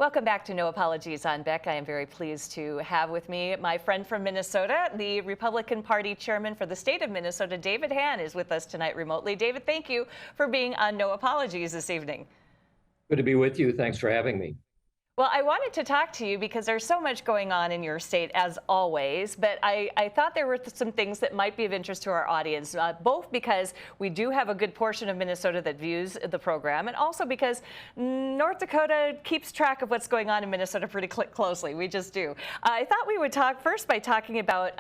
Welcome back to No Apologies on Beck. I am very pleased to have with me my friend from Minnesota, the Republican Party chairman for the state of Minnesota, David Hann, is with us tonight remotely. David, thank you for being on No Apologies this evening. Good to be with you. Thanks for having me. Well, I wanted to talk to you because there's so much going on in your state, as always, but I thought there were some things that might be of interest to our audience, both because we do have a good portion of Minnesota that views the program, and also because North Dakota keeps track of what's going on in Minnesota pretty closely. We just do. I thought we would talk first by talking about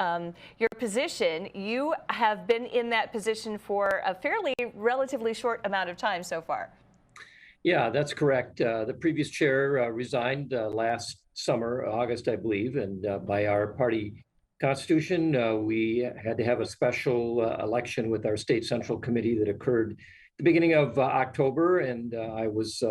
your position. You have been in that position for a relatively short amount of time so far. Yeah, that's correct. The previous chair resigned last summer, August, I believe, and by our party constitution, we had to have a special election with our state central committee that occurred at the beginning of October, and I was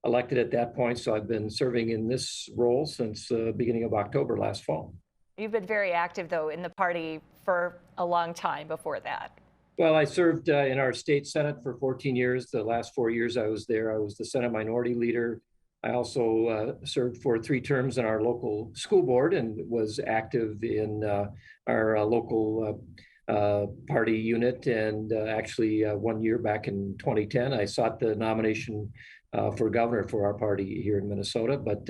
elected at that point, so I've been serving in this role since the beginning of October last fall. You've been very active, though, in the party for a long time before that. Well, I served in our state Senate for 14 years. The last 4 years I was there, I was the Senate Minority Leader. I also served for 3 terms in our local school board and was active in our local party unit. And actually 1 year back in 2010, I sought the nomination for governor for our party here in Minnesota. But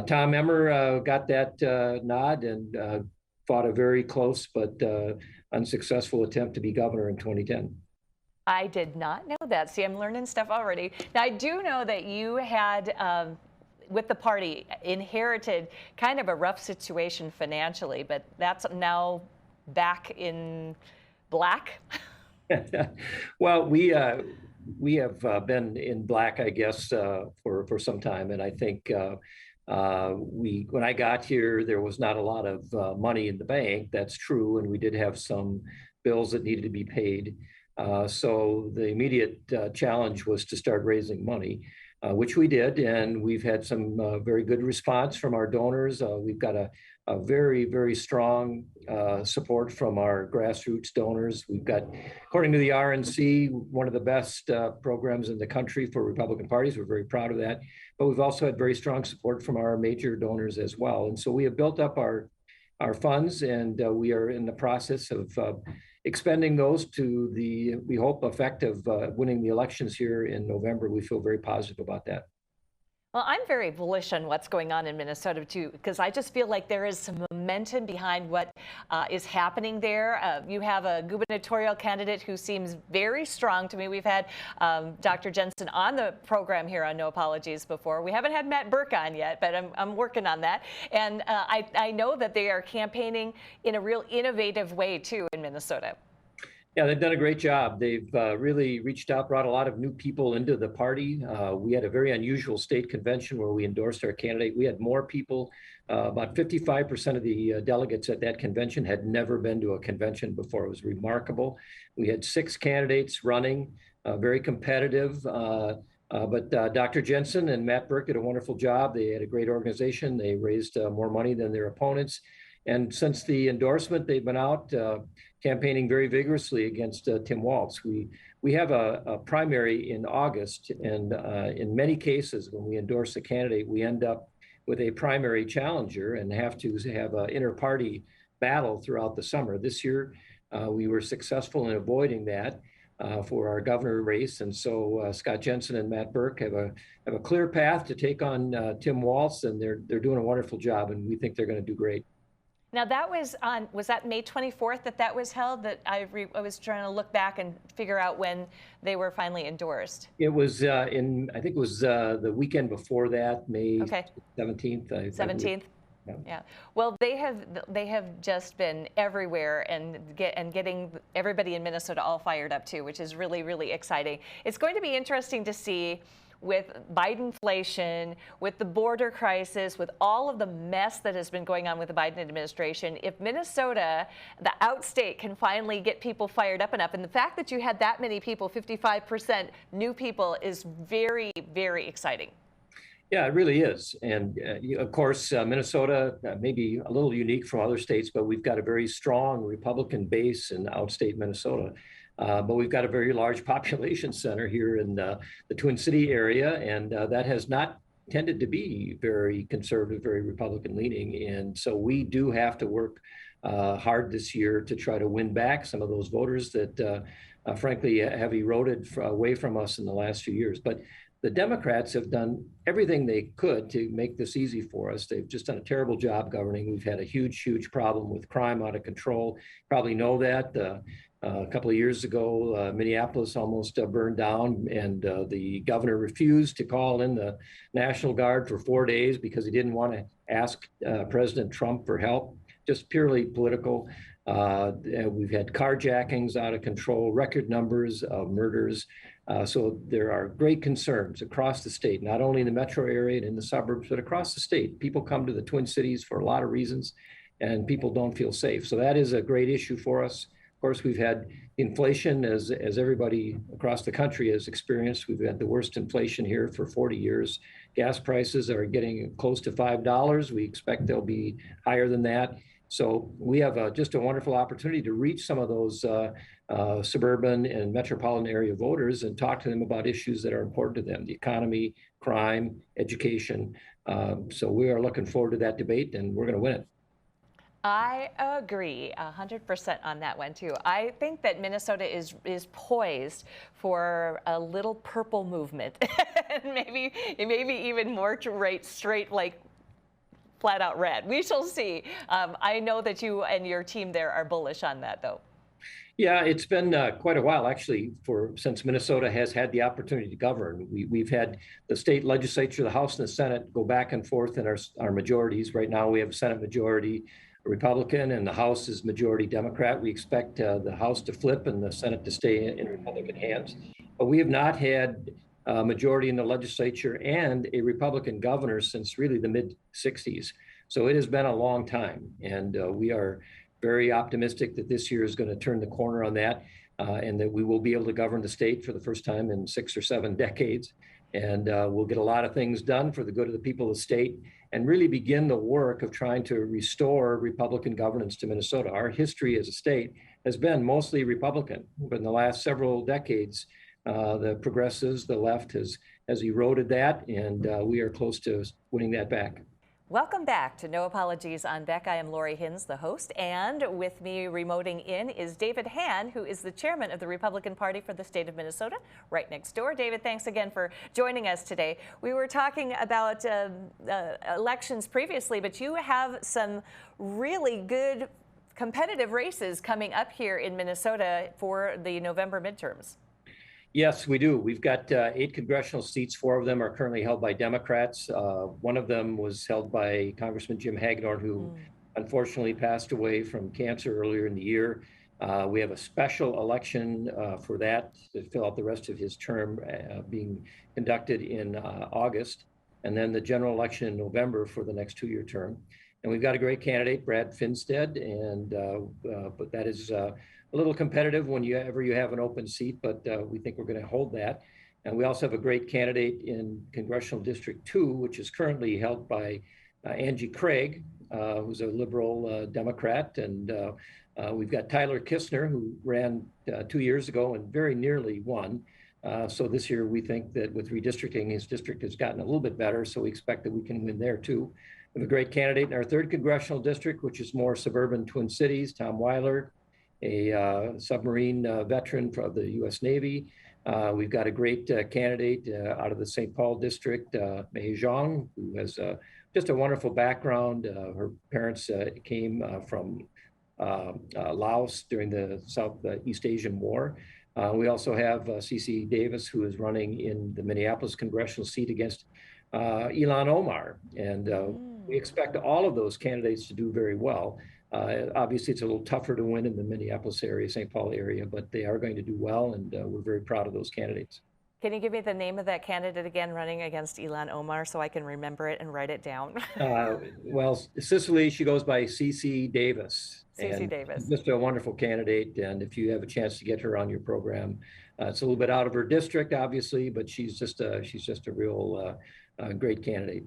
Tom Emmer got that nod and fought a very close but unsuccessful attempt to be governor in 2010. I did not know that. See, I'm learning stuff already. Now, I do know that you had, with the party, inherited kind of a rough situation financially, but that's now back in black. Well, we have been in black, I guess, for some time, and I think when I got here, there was not a lot of money in the bank. That's true, and we did have some bills that needed to be paid. So the immediate challenge was to start raising money, which we did, and we've had some very good response from our donors. We've got a very, very strong support from our grassroots donors. We've got, according to the RNC, one of the best programs in the country for Republican parties. We're very proud of that. But we've also had very strong support from our major donors as well. And so we have built up our funds, and we are in the process of expending those to the, we hope, effect of winning the elections here in November. We feel very positive about that. Well, I'm very bullish on what's going on in Minnesota, too, because I just feel like there is some momentum behind what is happening there. You have a gubernatorial candidate who seems very strong to me. We've had Dr. Jensen on the program here on No Apologies before. We haven't had Matt Burke on yet, but I'm working on that. And I know that they are campaigning in a real innovative way, too, in Minnesota. Yeah, they've done a great job. They've really reached out, brought a lot of new people into the party. We had a very unusual state convention where we endorsed our candidate. We had more people. About 55% of the delegates at that convention had never been to a convention before. It was remarkable. We had 6 candidates running, very competitive. But Dr. Jensen and Matt Burke did a wonderful job. They had a great organization. They raised more money than their opponents. And since the endorsement, they've been out campaigning very vigorously against Tim Walz. We have a primary in August, and in many cases, when we endorse a candidate, we end up with a primary challenger and have to have an inter-party battle throughout the summer. This year, we were successful in avoiding that for our governor race, and so Scott Jensen and Matt Burke have a clear path to take on Tim Walz, and they're doing a wonderful job, and we think they're going to do great. Now that was that May 24th that was held? That I was trying to look back and figure out when they were finally endorsed. It was I think it was the weekend before that, May 17th. 17th. Yeah. Well, they have just been everywhere and getting everybody in Minnesota all fired up too, which is really, really exciting. It's going to be interesting to see, with Bidenflation, with the border crisis, with all of the mess that has been going on with the Biden administration, if Minnesota, the outstate, can finally get people fired up enough. And the fact that you had that many people, 55% new people, is very, very exciting. Yeah, it really is. And of course, Minnesota may be a little unique from other states, but we've got a very strong Republican base in outstate Minnesota. But we've got a very large population center here in the Twin City area, and that has not tended to be very conservative, very Republican leaning. And so we do have to work hard this year to try to win back some of those voters that frankly have eroded away from us in the last few years. But the Democrats have done everything they could to make this easy for us. They've just done a terrible job governing. We've had a huge problem with crime out of control. Probably know that. A couple of years ago, Minneapolis almost burned down, and the governor refused to call in the National Guard for 4 days because he didn't want to ask President Trump for help, just purely political. We've had carjackings out of control, record numbers of murders. So there are great concerns across the state, not only in the metro area and in the suburbs, but across the state. People come to the Twin Cities for a lot of reasons, and people don't feel safe. So that is a great issue for us. Of course, we've had inflation, as everybody across the country has experienced. We've had the worst inflation here for 40 years. Gas prices are getting close to $5. We expect they'll be higher than that. So we have just a wonderful opportunity to reach some of those suburban and metropolitan area voters and talk to them about issues that are important to them: the economy, crime, education. So we are looking forward to that debate, and we're going to win it. I agree 100% on that one too. I think that Minnesota is poised for a little purple movement, and maybe even more straight like flat out red. We shall see. I know that you and your team there are bullish on that, though. Yeah, it's been quite a while, actually, since Minnesota has had the opportunity to govern. We've had the state legislature, the House and the Senate, go back and forth in our majorities. Right now, we have a Senate majority Republican, and the House is majority Democrat. We expect the House to flip and the Senate to stay in Republican hands. But we have not had a majority in the legislature and a Republican governor since really the mid-'60s. So it has been a long time, and we are very optimistic that this year is going to turn the corner on that, and that we will be able to govern the state for the first time in 6 or 7 decades. And we'll get a lot of things done for the good of the people of the state and really begin the work of trying to restore Republican governance to Minnesota. Our history as a state has been mostly Republican, but in the last several decades, the progressives, the left has eroded that, and we are close to winning that back. Welcome back to No Apologies on Beck. I am Lori Hinz, the host, and with me remoting in is David Hann, who is the chairman of the Republican Party for the state of Minnesota, right next door. David, thanks again for joining us today. We were talking about elections previously, but you have some really good competitive races coming up here in Minnesota for the November midterms. Yes, we do. We've got 8 congressional seats. 4 of them are currently held by Democrats. One of them was held by Congressman Jim Hagedorn, who unfortunately passed away from cancer earlier in the year. We have a special election for that to fill out the rest of his term being conducted in August, and then the general election in November for the next 2-year term. And we've got a great candidate, Brad Finstead, and but that is a little competitive whenever you have an open seat, but we think we're going to hold that. And we also have a great candidate in Congressional District 2, which is currently held by Angie Craig, who's a liberal Democrat. And we've got Tyler Kistner, who ran 2 years ago and very nearly won. So this year, we think that with redistricting, his district has gotten a little bit better, so we expect that we can win there too. We have a great candidate in our 3rd congressional district, which is more suburban Twin Cities, Tom Weiler, a submarine veteran of the U.S. Navy. We've got a great candidate out of the St. Paul district, Mei Zhang, who has just a wonderful background. Her parents came from Laos during the Southeast Asian War. We also have CC Davis, who is running in the Minneapolis congressional seat against Ilhan Omar. And we expect all of those candidates to do very well. Obviously, it's a little tougher to win in the Minneapolis area, St. Paul area, but they are going to do well, and we're very proud of those candidates. Can you give me the name of that candidate again running against Ilhan Omar so I can remember it and write it down? Well, Cicely, she goes by CC Davis. CC Davis. Just a wonderful candidate, and if you have a chance to get her on your program, it's a little bit out of her district, obviously, but she's just a real great candidate.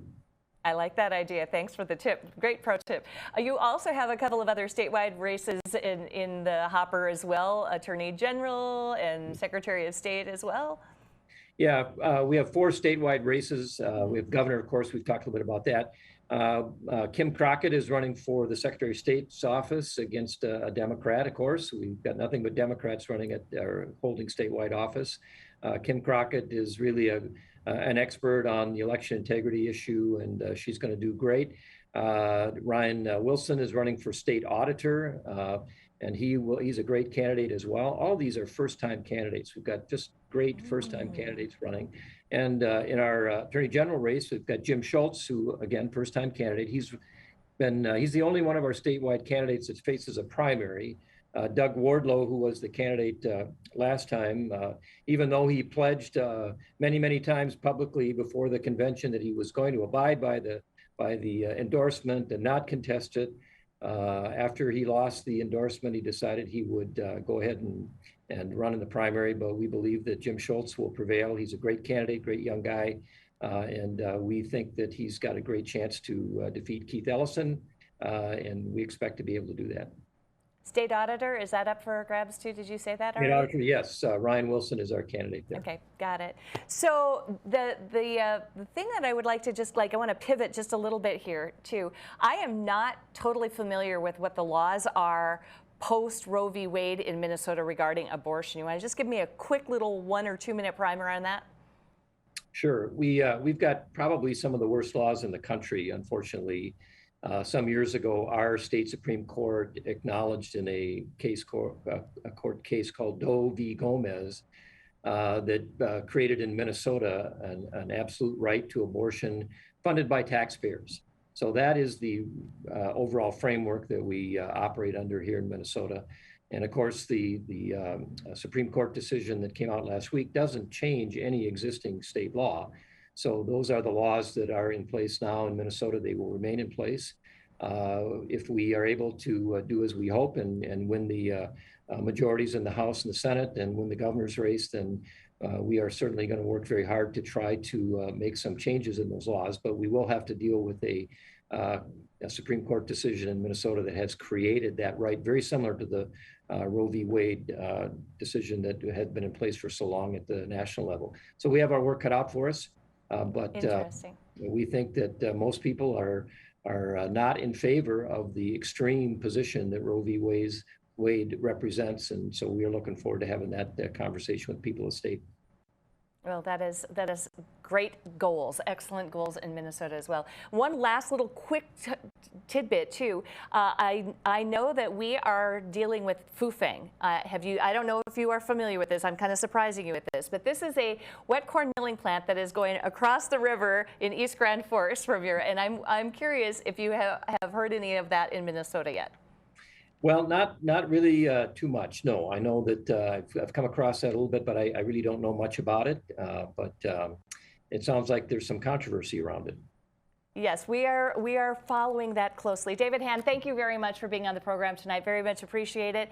I like that idea. Thanks for the tip. Great pro tip. You also have a couple of other statewide races in the hopper as well, Attorney General and Secretary of State as well. Yeah, we have 4 statewide races. We have governor, of course, we've talked a little bit about that. Kim Crockett is running for the Secretary of State's office against a Democrat, of course. We've got nothing but Democrats running or holding statewide office. Kim Crockett is really an expert on the election integrity issue, and she's going to do great. Ryan Wilson is running for state auditor, and he's a great candidate as well. All these are first-time candidates. We've got just great first-time candidates running. And in our Attorney General race, we've got Jim Schultz, who, again, first-time candidate. He's the only one of our statewide candidates that faces a primary. Doug Wardlow, who was the candidate last time, even though he pledged many times publicly before the convention that he was going to abide by the endorsement and not contest it. After he lost the endorsement, he decided he would go ahead and run in the primary, but we believe that Jim Schultz will prevail. He's a great candidate, great young guy, and we think that he's got a great chance to defeat Keith Ellison, and we expect to be able to do that. State auditor, is that up for grabs too? Did you say that already? State auditor, yes. Ryan Wilson is our candidate there. Okay, got it. So the thing that I would like to I want to pivot just a little bit here too. I am not totally familiar with what the laws are post Roe v. Wade in Minnesota regarding abortion. You want to just give me a quick little 1 or 2 minute primer on that? Sure. We've got probably some of the worst laws in the country, unfortunately. Some years ago, our state Supreme Court acknowledged in a court case called Doe v. Gomez that created in Minnesota an absolute right to abortion funded by taxpayers. So that is the overall framework that we operate under here in Minnesota. And of course, the Supreme Court decision that came out last week doesn't change any existing state law. So those are the laws that are in place now in Minnesota. They will remain in place. If we are able to do as we hope and win the majorities in the House and the Senate and win the governor's race, then we are certainly going to work very hard to try to make some changes in those laws. But we will have to deal with a Supreme Court decision in Minnesota that has created that right, very similar to the Roe v. Wade decision that had been in place for so long at the national level. So we have our work cut out for us. But we think that most people are not in favor of the extreme position that Roe v. Wade represents, and so we are looking forward to having that conversation with people of the state. Well, that is great goals, excellent goals in Minnesota as well. One last little quick tidbit too. I know that we are dealing with fufeng. I don't know if you are familiar with this. I'm kind of surprising you with this, but this is a wet corn milling plant that is going across the river in East Grand Forks from here, and I'm curious if you have heard any of that in Minnesota yet. Well, not really too much. No, I know that I've come across that a little bit, but I really don't know much about it. But it sounds like there's some controversy around it. Yes, we are following that closely. David Hann, thank you very much for being on the program tonight. Very much appreciate it.